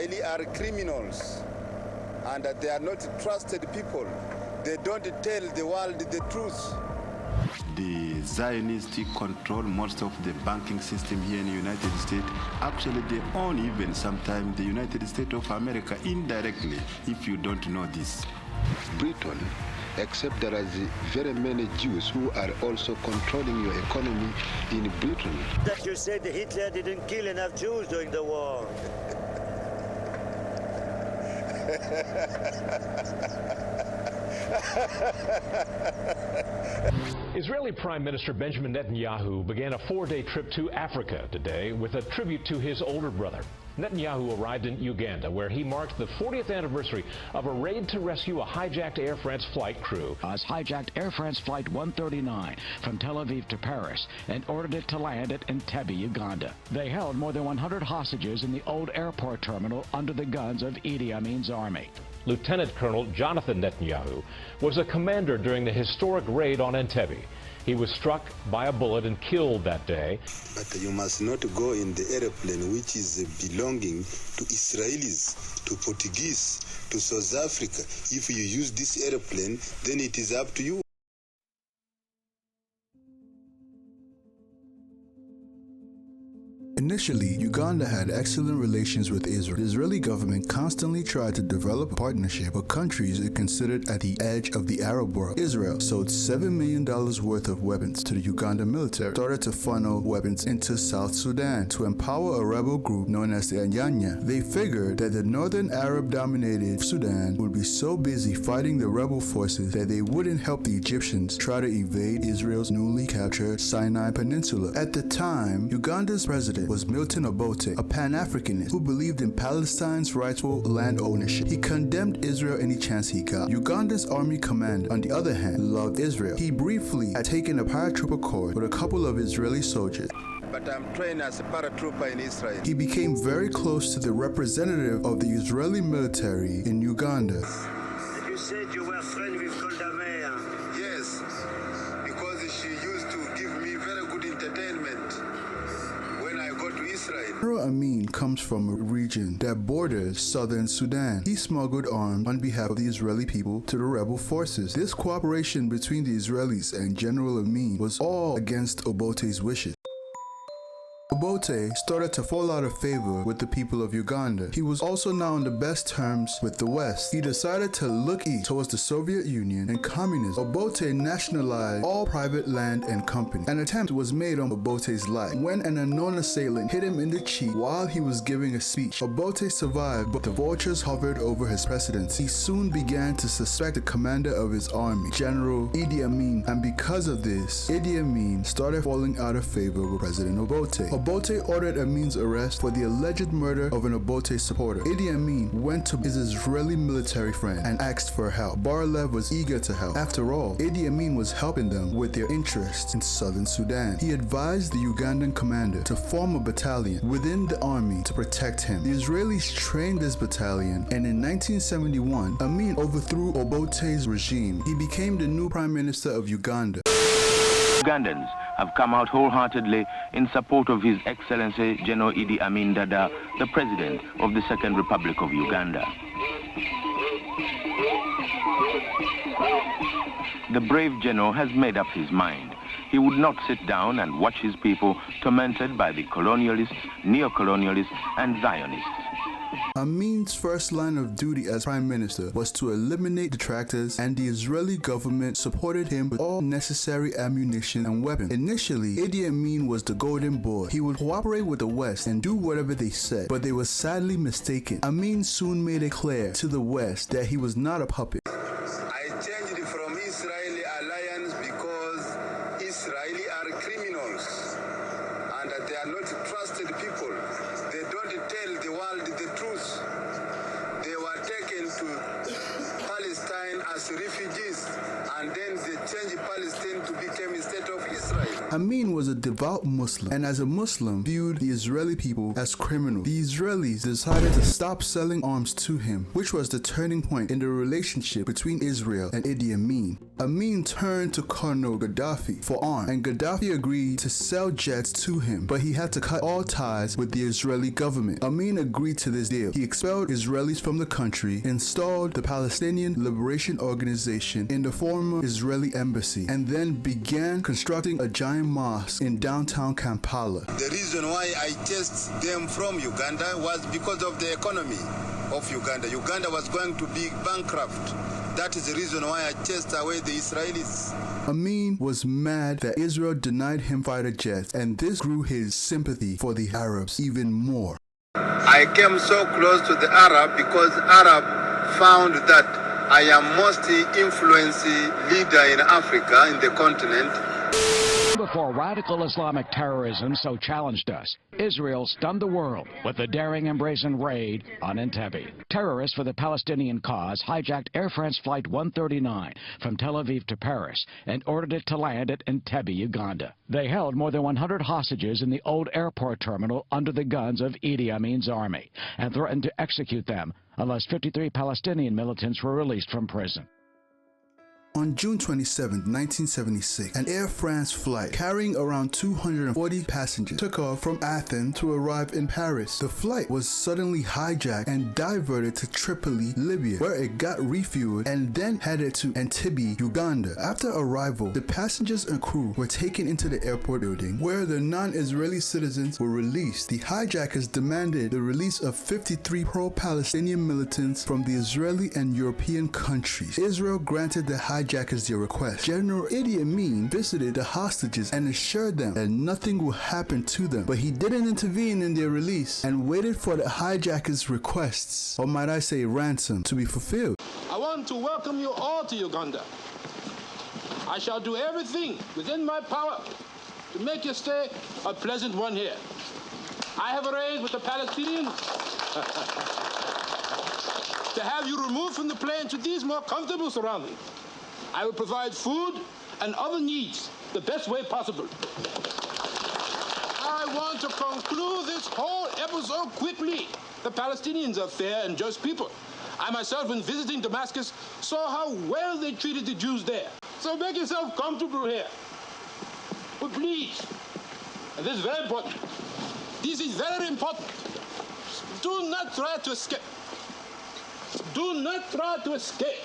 Israeli are criminals and that they are not trusted people. They don't tell the world the truth. The Zionists control most of the banking system here in the United States. Actually, they own even sometimes the United States of America indirectly, if you don't know this. Britain, except there are very many Jews who are also controlling your economy in Britain. That you said Hitler didn't kill enough Jews during the war. Israeli Prime Minister Benjamin Netanyahu began a 4-day trip to Africa today with a tribute to his older brother. Netanyahu arrived in Uganda, where he marked the 40th anniversary of a raid to rescue a hijacked Air France flight crew. Hijacked Air France Flight 139 from Tel Aviv to Paris and ordered it to land at Entebbe, Uganda. They held more than 100 hostages in the old airport terminal under the guns of Idi Amin's army. Lieutenant Colonel Jonathan Netanyahu was a commander during the historic raid on Entebbe. He was struck by a bullet and killed that day. But you must not go in the airplane which is belonging to Israelis, to Portuguese, to South Africa. If you use this airplane, then it is up to you. Initially, Uganda had excellent relations with Israel. The Israeli government constantly tried to develop a partnership with countries it considered at the edge of the Arab world. Israel sold $7 million worth of weapons to the Ugandan military, started to funnel weapons into South Sudan to empower a rebel group known as the Anyanya. They figured that the northern Arab-dominated Sudan would be so busy fighting the rebel forces that they wouldn't help the Egyptians try to evade Israel's newly captured Sinai Peninsula. At the time, Uganda's president was Milton Obote, a Pan-Africanist who believed in Palestine's rightful land ownership. He condemned Israel any chance he got. Uganda's army commander, on the other hand, loved Israel. He briefly had taken a paratrooper course with a couple of Israeli soldiers. But I'm trained as a paratrooper in Israel. He became very close to the representative of the Israeli military in Uganda. You said you were friends with Golda Meir. Yes, because she used to give me very good entertainment when I go to Israel. Idi Amin comes from a region that borders southern Sudan. He smuggled arms on behalf of the Israeli people to the rebel forces. This cooperation between the Israelis and General Amin was all against Obote's wishes. Obote started to fall out of favor with the people of Uganda. He was also now on the best terms with the West. He decided to look east towards the Soviet Union and communism. Obote nationalized all private land and company. An attempt was made on Obote's life when an unknown assailant hit him in the cheek while he was giving a speech. Obote survived, but the vultures hovered over his presidency. He soon began to suspect the commander of his army, General Idi Amin, and because of this, Idi Amin started falling out of favor with President Obote. Obote ordered Amin's arrest for the alleged murder of an Obote supporter. Idi Amin went to his Israeli military friend and asked for help. Bar-Lev was eager to help. After all, Idi Amin was helping them with their interests in southern Sudan. He advised the Ugandan commander to form a battalion within the army to protect him. The Israelis trained this battalion, and in 1971, Amin overthrew Obote's regime. He became the new Prime Minister of Uganda. Ugandans have come out wholeheartedly in support of His Excellency General Idi Amin Dada, the President of the Second Republic of Uganda. The brave general has made up his mind. He would not sit down and watch his people tormented by the colonialists, neo-colonialists, and Zionists. Amin's first line of duty as Prime Minister was to eliminate detractors, and the Israeli government supported him with all necessary ammunition and weapons. Initially, Idi Amin was the golden boy. He would cooperate with the West and do whatever they said, but they were sadly mistaken. Amin soon made it clear to the West that he was not a puppet. I changed from Israeli alliance because Israeli are criminals and that they are not trusted people. They don't tell the world the truth. They were taken to Palestine as refugees, and then they changed Palestine to become a state of Israel. Amin was a devout Muslim, and as a Muslim, viewed the Israeli people as criminals. The Israelis decided to stop selling arms to him, which was the turning point in the relationship between Israel and Idi Amin. Amin turned to Colonel Gaddafi for arms, and Gaddafi agreed to sell jets to him, but he had to cut all ties with the Israeli government. Amin agreed to this deal. He expelled Israelis from the country, installed the Palestinian Liberation Organization in the former Israeli embassy, and then began constructing a giant mosque in downtown Kampala. The reason why I chased them from Uganda was because of the economy of Uganda. Uganda was going to be bankrupt. That is the reason why I chased away the Israelis. Amin was mad that Israel denied him fighter jets, and this grew his sympathy for the Arabs even more. I came so close to the Arab because Arab found that I am most influential leader in Africa, in the continent. Before radical Islamic terrorism so challenged us, Israel stunned the world with a daring and brazen raid on Entebbe. Terrorists for the Palestinian cause hijacked Air France Flight 139 from Tel Aviv to Paris and ordered it to land at Entebbe, Uganda. They held more than 100 hostages in the old airport terminal under the guns of Idi Amin's army and threatened to execute them unless 53 Palestinian militants were released from prison. On June 27, 1976, an Air France flight carrying around 240 passengers took off from Athens to arrive in Paris. The flight was suddenly hijacked and diverted to Tripoli, Libya, where it got refueled and then headed to Entebbe, Uganda. After arrival, the passengers and crew were taken into the airport building, where the non-Israeli citizens were released. The hijackers demanded the release of 53 pro-Palestinian militants from the Israeli and European countries. Israel granted the hijackers their request. General Idi Amin visited the hostages and assured them that nothing will happen to them, but he didn't intervene in their release and waited for the hijackers' requests, or might I say ransom, to be fulfilled. I want to welcome you all to Uganda. I shall do everything within my power to make your stay a pleasant one here. I have arranged with the Palestinians to have you removed from the plane to these more comfortable surroundings. I will provide food and other needs the best way possible. I want to conclude this whole episode quickly. The Palestinians are fair and just people. I myself, when visiting Damascus, saw how well they treated the Jews there. So make yourself comfortable here. But please, and this is very important, this is very important, do not try to escape. Do not try to escape.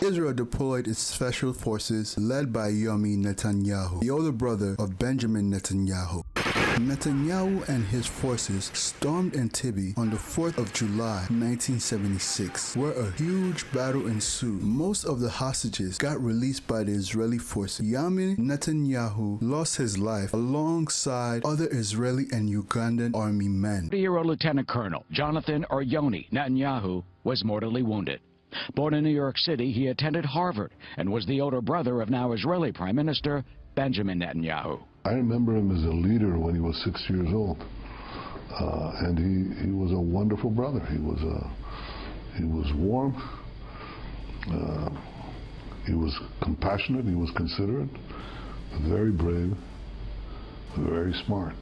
Israel deployed its special forces led by Idi Netanyahu, the older brother of Benjamin Netanyahu. Netanyahu and his forces stormed Entebbe on the 4th of July 1976, where a huge battle ensued. Most of the hostages got released by the Israeli forces. Idi Netanyahu lost his life alongside other Israeli and Ugandan army men. 30-year-old Lieutenant Colonel Jonathan or Yoni Netanyahu was mortally wounded. Born in New York City, he attended Harvard and was the older brother of now Israeli Prime Minister Benjamin Netanyahu. I remember him as a leader when he was 6 years old, and he was a wonderful brother. He was warm, he was compassionate, he was considerate, very brave, very smart.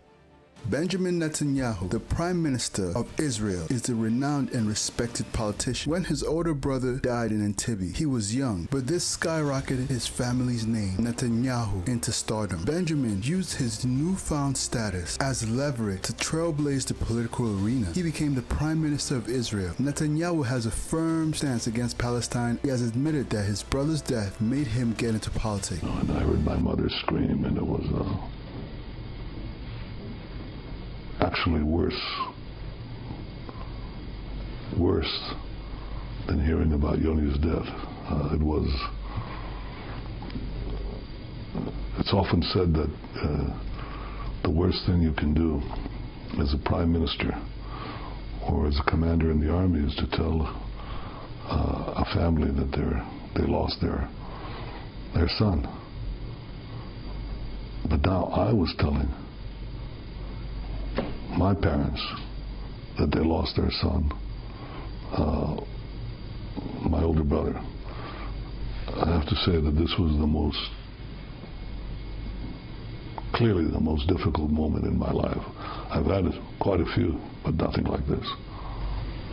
Benjamin Netanyahu, the Prime Minister of Israel, is a renowned and respected politician. When his older brother died in Entebbe, he was young, but this skyrocketed his family's name, Netanyahu, into stardom. Benjamin used his newfound status as leverage to trailblaze the political arena. He became the Prime Minister of Israel. Netanyahu has a firm stance against Palestine. He has admitted that his brother's death made him get into politics. And I heard my mother scream, and it was actually worse than hearing about Yoni's death. It's often said that the worst thing you can do as a prime minister or as a commander in the army is to tell a family that they lost their son. But now I was telling my parents that they lost their son, my older brother. I have to say that this was clearly the most difficult moment in my life. I've had quite a few, but nothing like this.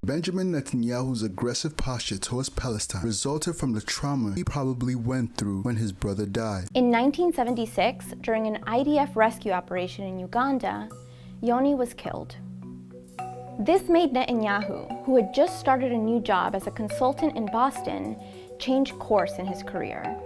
Benjamin Netanyahu's aggressive posture towards Palestine resulted from the trauma he probably went through when his brother died. In 1976, during an IDF rescue operation in Uganda, Yoni was killed. This made Netanyahu, who had just started a new job as a consultant in Boston, change course in his career.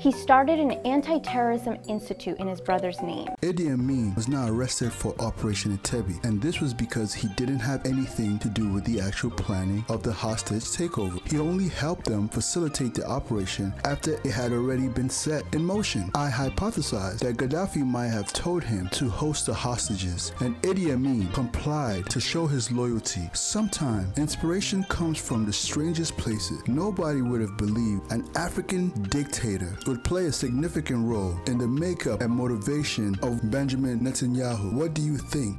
He started an anti-terrorism institute in his brother's name. Idi Amin was not arrested for Operation Entebbe, and this was because he didn't have anything to do with the actual planning of the hostage takeover. He only helped them facilitate the operation after it had already been set in motion. I hypothesized that Gaddafi might have told him to host the hostages, and Idi Amin complied to show his loyalty. Sometimes inspiration comes from the strangest places. Nobody would have believed an African dictator would play a significant role in the makeup and motivation of Benjamin Netanyahu. What do you think?